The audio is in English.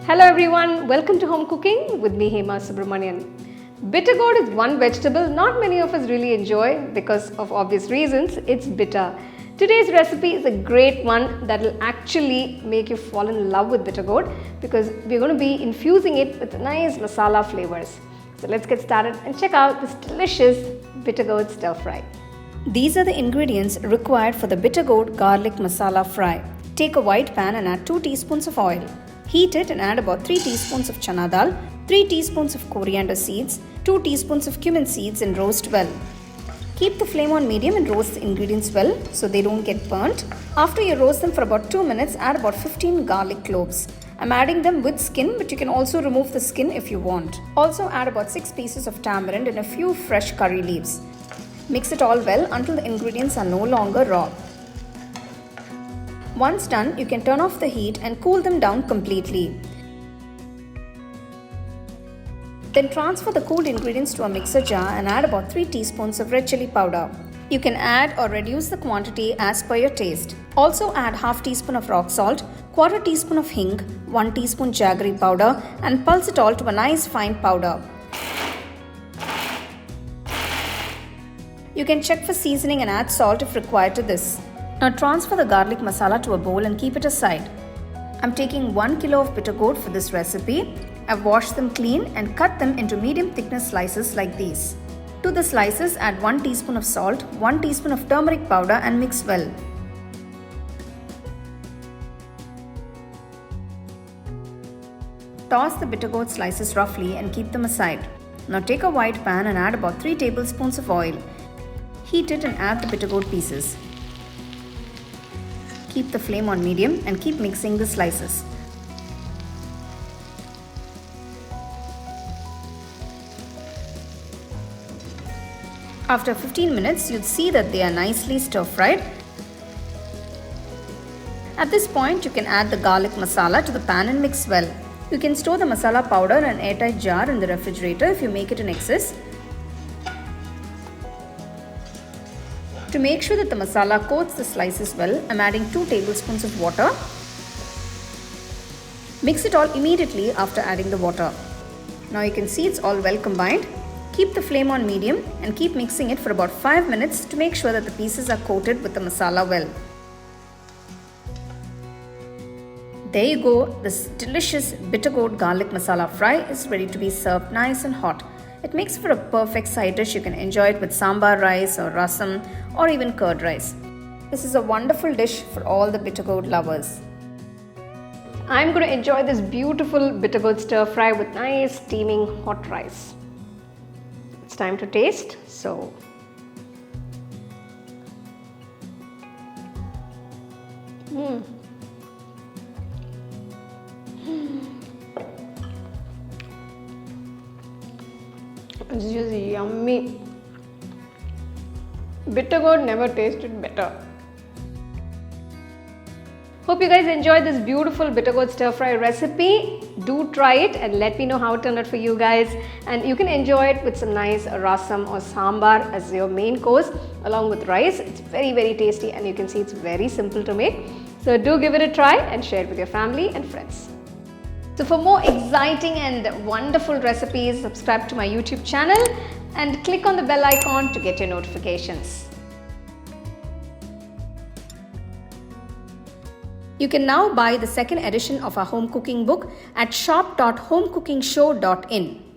Hello everyone, welcome to Home Cooking with me Hema Subramanian. Bitter gourd is one vegetable not many of us really enjoy because of obvious reasons. It's bitter. Today's recipe is a great one that will actually make you fall in love with bitter gourd because we're going to be infusing it with nice masala flavors. So let's get started and check out this delicious bitter gourd stir fry. These are the ingredients required for the bitter gourd garlic masala fry. Take a wide pan and add 2 teaspoons of oil. Heat it and add about 3 teaspoons of chana dal, 3 teaspoons of coriander seeds, 2 teaspoons of cumin seeds and roast well. Keep the flame on medium and roast the ingredients well so they don't get burnt. After you roast them for about 2 minutes, add about 15 garlic cloves. I'm adding them with skin, but you can also remove the skin if you want. Also add about 6 pieces of tamarind and a few fresh curry leaves. Mix it all well until the ingredients are no longer raw. Once done, you can turn off the heat and cool them down completely. Then transfer the cooled ingredients to a mixer jar and add about 3 teaspoons of red chilli powder. You can add or reduce the quantity as per your taste. Also add half teaspoon of rock salt, quarter teaspoon of hing, 1 teaspoon jaggery powder and pulse it all to a nice fine powder. You can check for seasoning and add salt if required to this. Now transfer the garlic masala to a bowl and keep it aside. I'm taking 1 kilo of bitter gourd for this recipe. I've washed them clean and cut them into medium thickness slices like these. To the slices add 1 teaspoon of salt, 1 teaspoon of turmeric powder and mix well. Toss the bitter gourd slices roughly and keep them aside. Now take a wide pan and add about 3 tablespoons of oil. Heat it and add the bitter gourd pieces. Keep the flame on medium and keep mixing the slices. After 15 minutes, you'll see that they are nicely stir-fried. At this point, you can add the garlic masala to the pan and mix well. You can store the masala powder in an airtight jar in the refrigerator if you make it in excess. To make sure that the masala coats the slices well, I'm adding 2 tablespoons of water. Mix it all immediately after adding the water. Now you can see it's all well combined. Keep the flame on medium and keep mixing it for about 5 minutes to make sure that the pieces are coated with the masala well. There you go, this delicious bitter gourd garlic masala fry is ready to be served nice and hot. It makes for a perfect side dish. You can enjoy it with sambar rice or rasam or even curd rice. This is a wonderful dish for all the bitter gourd lovers. I'm going to enjoy this beautiful bitter gourd stir fry with nice steaming hot rice. It's time to taste. So it's just yummy. Bitter gourd never tasted better. Hope you guys enjoyed this beautiful bitter gourd stir fry recipe. Do try it and let me know how it turned out for you guys. And you can enjoy it with some nice rasam or sambar as your main course along with rice. It's very, very tasty and you can see it's very simple to make. So do give it a try and share it with your family and friends. So for more exciting and wonderful recipes, subscribe to my YouTube channel and click on the bell icon to get your notifications. You can now buy the second edition of our home cooking book at shop.homecookingshow.in.